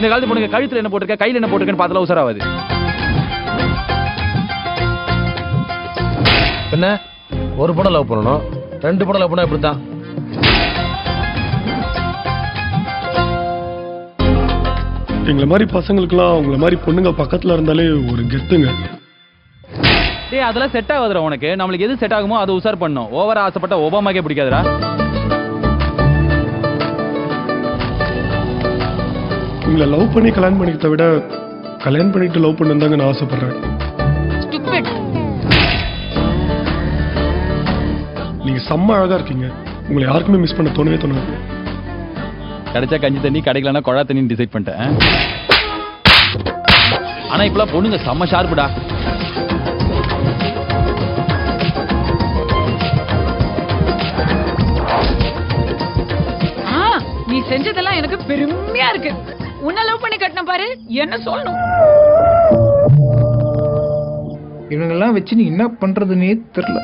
இந்த காலத்து பொண்ணுங்க கழுத்துல என்ன போட்டிருக்க கையில என்ன போட்டிருக்கேன்னு பார்த்தல உசராவது. என்ன ஒரு படம் லவ் பண்ணணும், 2 படம் லவ் பண்ணா இப்படித்தான். எங்களை மாதிரி பசங்களுக்குலாம் உங்களை மாதிரி பொண்ணுங்க பக்கத்துல இருந்தாலே ஒரு கெத்துங்க. டேய் அதெல்லாம் செட் ஆகாதுடா உனக்கு. நம்மளுக்கு எது செட் ஆகுமோ அதை உசார் பண்ணும். ஓவரா ஆசைப்பட்ட ஒபாமாக்கே பிடிக்காதுடா. உங்களை லவ் பண்ணி கல்யாணம் பண்ணிக்கிறத விட கல்யாணம் பண்ணிட்டு லவ் பண்ணு நான் ஆசைப்படுறேன். நீங்க செம்ம அழகா இருக்கீங்க. உங்களை யாருக்குமே மிஸ் பண்ண தோணவே தோணாது. கிடைச்சா கஞ்சி தண்ணி, கிடைக்கலன்னா கொழா தண்ணி டிசைட் பண்ணிட்டேன். ஆனா இப்பெல்லாம் பொண்ணுங்க செம்ம ஷார்ப்புடா. நீ செஞ்சதெல்லாம் எனக்கு பெருமையா இருக்கு. உன்னை லவ் பண்ணி கட்டின பாரு, என்ன சொல்லணும்? இவங்கெல்லாம் வச்சு நீ என்ன பண்றதுன்னே தெரியல.